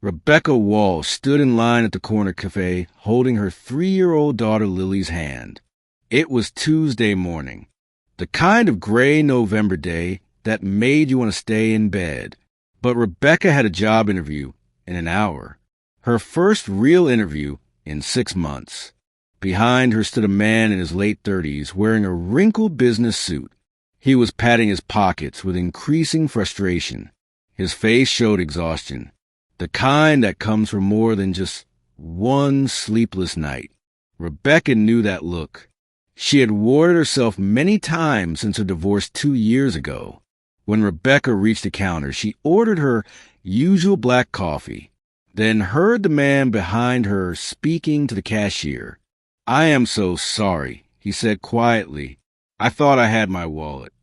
Rebecca Walsh stood in line at the corner cafe holding her 3-year-old daughter Lily's hand. It was Tuesday morning, the kind of gray November day that made you want to stay in bed. But Rebecca had a job interview in an hour, her first real interview in 6 months. Behind her stood a man in his late 30s wearing a wrinkled business suit. He was patting his pockets with increasing frustration. His face showed exhaustion, the kind that comes from more than just one sleepless night. Rebecca knew that look. She had warded herself many times since her divorce 2 years ago. When Rebecca reached the counter, she ordered her usual black coffee, then heard the man behind her speaking to the cashier. "I am so sorry," he said quietly. "I thought I had my wallet.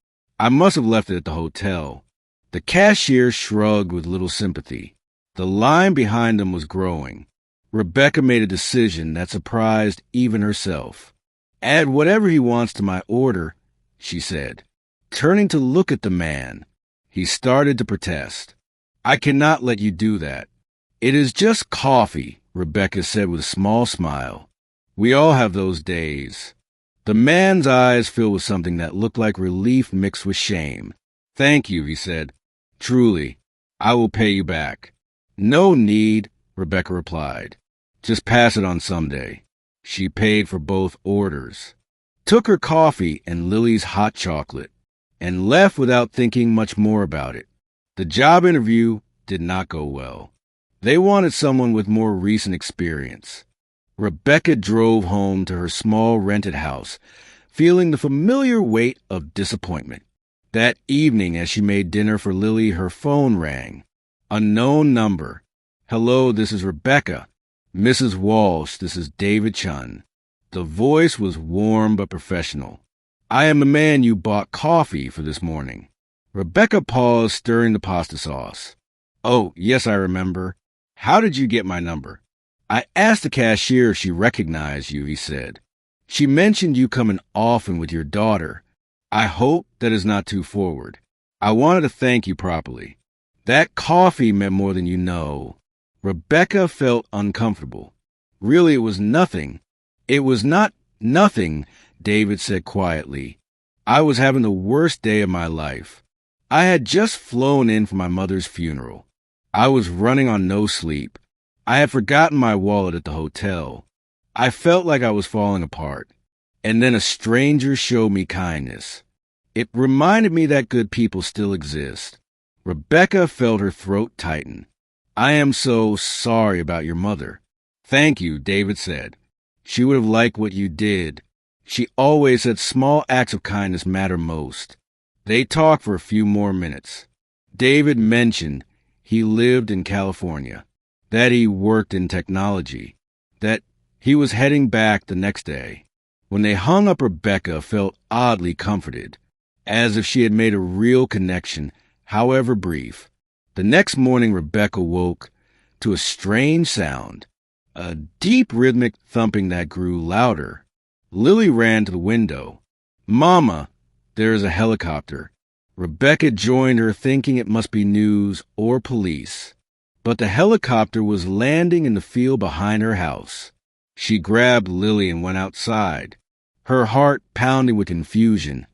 I must have left it at the hotel." The cashier shrugged with little sympathy. The line behind them was growing. Rebecca made a decision that surprised even herself. "Add whatever he wants to my order," she said. Turning to look at the man, he started to protest. "I cannot let you do that." "It is just coffee," Rebecca said with a small smile. "We all have those days." The man's eyes filled with something that looked like relief mixed with shame. "Thank you," he said. "Truly, I will pay you back." "No need," Rebecca replied. "Just pass it on someday." She paid for both orders, took her coffee and Lily's hot chocolate, and left without thinking much more about it. The job interview did not go well. They wanted someone with more recent experience. Rebecca drove home to her small rented house, feeling the familiar weight of disappointment. That evening, as she made dinner for Lily, her phone rang. Unknown number. "Hello, this is Rebecca." "Mrs. Walsh, this is David Chun." The voice was warm but professional. "I am the man you bought coffee for this morning." Rebecca paused, stirring the pasta sauce. "Oh, yes, I remember. How did you get my number?" "I asked the cashier if she recognized you," he said. "She mentioned you coming often with your daughter. I hope that is not too forward. I wanted to thank you properly. That coffee meant more than you know." Rebecca felt uncomfortable. "Really, it was nothing." "It was not nothing," David said quietly. "I was having the worst day of my life. I had just flown in from my mother's funeral. I was running on no sleep. I had forgotten my wallet at the hotel. I felt like I was falling apart. And then a stranger showed me kindness. It reminded me that good people still exist." Rebecca felt her throat tighten. "I am so sorry about your mother." "Thank you," David said. "She would have liked what you did. She always said small acts of kindness matter most." They talked for a few more minutes. David mentioned he lived in California, that he worked in technology, that he was heading back the next day. When they hung up, Rebecca felt oddly comforted, as if she had made a real connection, however brief. The next morning, Rebecca woke to a strange sound, a deep rhythmic thumping that grew louder. Lily ran to the window. "Mama, there is a helicopter." Rebecca joined her, thinking it must be news or police. But the helicopter was landing in the field behind her house. She grabbed Lily and went outside, her heart pounding with confusion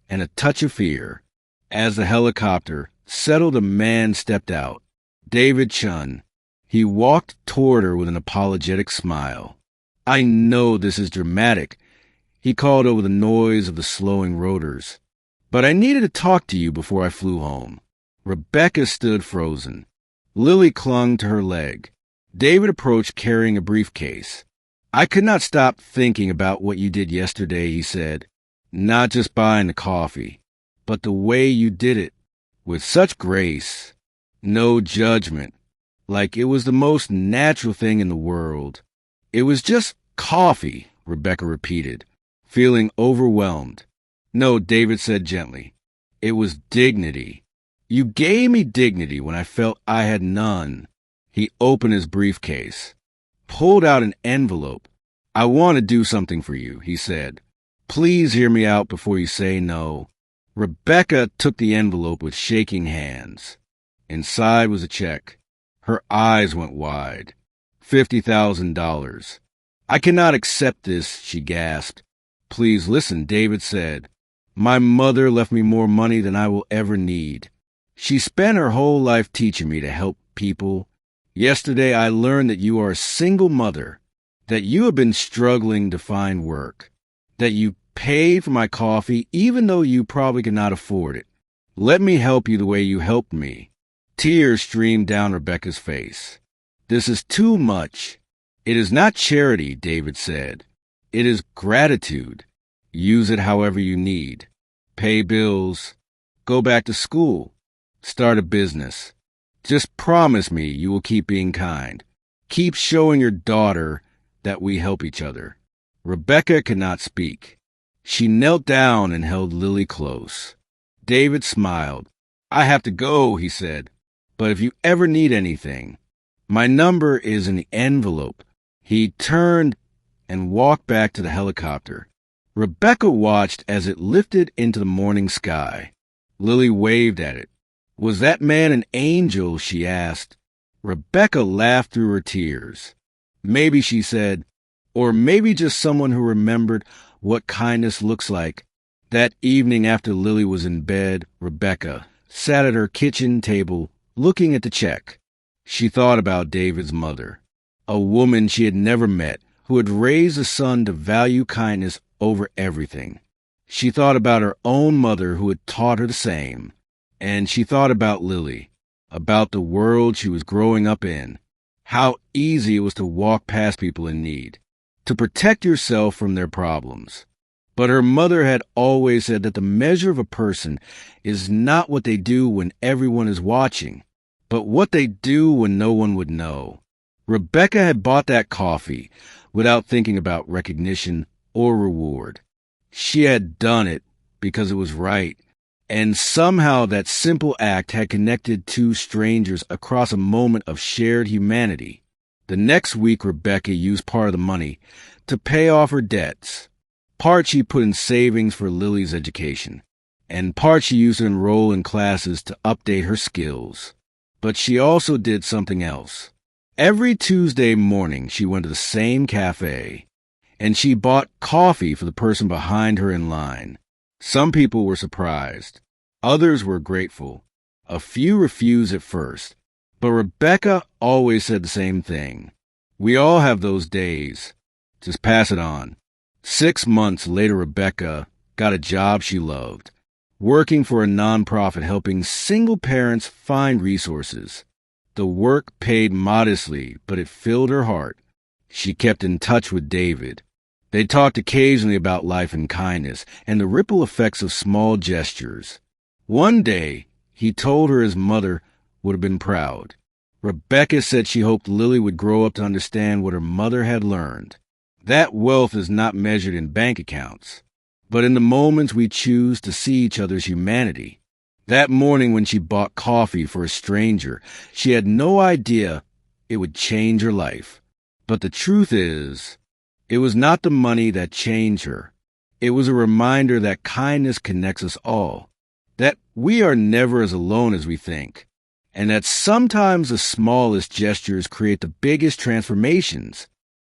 and a touch of fear. As the helicopter settled, a man stepped out. David Chun. He walked toward her with an apologetic smile. "I know this is dramatic," he called over the noise of the slowing rotors, "but I needed to talk to you before I flew home." Rebecca stood frozen. Lily clung to her leg. David approached carrying a briefcase. "I could not stop thinking about what you did yesterday," he said. "Not just buying the coffee, but the way you did it, with such grace. No judgment, like it was the most natural thing in the world." "It was just coffee," Rebecca repeated, feeling overwhelmed. "No," David said gently. "It was dignity. You gave me dignity when I felt I had none." He opened his briefcase, pulled out an envelope. "I want to do something for you," he said. "Please hear me out before you say no." Rebecca took the envelope with shaking hands. Inside was a check. Her eyes went wide. $50,000. I cannot accept this, she gasped. Please listen, David said. My mother left me more money than I will ever need. She spent her whole life teaching me to help people. Yesterday I learned that you are a single mother, that you have been struggling to find work, that you paid for my coffee even though you probably could not afford it. Let me help you the way you helped me. Tears streamed down Rebecca's face. This is too much. It is not charity, David said. It is gratitude. Use it however you need. Pay bills. Go back to school. Start a business. Just promise me you will keep being kind. Keep showing your daughter that we help each other. Rebecca could not speak. She knelt down and held Lily close. David smiled. I have to go, he said. But if you ever need anything, my number is in the envelope. He turned and walked back to the helicopter. Rebecca watched as it lifted into the morning sky. Lily waved at it. Was that man an angel? She asked. Rebecca laughed through her tears. Maybe, she said, or maybe just someone who remembered what kindness looks like. That evening after Lily was in bed, Rebecca sat at her kitchen table looking at the check. She thought about David's mother, a woman she had never met who had raised a son to value kindness over everything. She thought about her own mother who had taught her the same. And she thought about Lily, about the world she was growing up in, how easy it was to walk past people in need, to protect yourself from their problems. But her mother had always said that the measure of a person is not what they do when everyone is watching, but what they do when no one would know. Rebecca had bought that coffee without thinking about recognition or reward. She had done it because it was right, and somehow that simple act had connected two strangers across a moment of shared humanity. The next week, Rebecca used part of the money to pay off her debts. Part she put in savings for Lily's education, and part she used to enroll in classes to update her skills. But she also did something else. Every Tuesday morning, she went to the same cafe, and she bought coffee for the person behind her in line. Some people were surprised. Others were grateful. A few refused at first. But Rebecca always said the same thing. We all have those days. Just pass it on. 6 months later, Rebecca got a job she loved, working for a nonprofit helping single parents find resources. The work paid modestly, but it filled her heart. She kept in touch with David. They talked occasionally about life and kindness and the ripple effects of small gestures. One day, he told her his mother would have been proud. Rebecca said she hoped Lily would grow up to understand what her mother had learned. That wealth is not measured in bank accounts, but in the moments we choose to see each other's humanity. That morning when she bought coffee for a stranger, she had no idea it would change her life. But the truth is, it was not the money that changed her. It was a reminder that kindness connects us all, that we are never as alone as we think, and that sometimes the smallest gestures create the biggest transformations.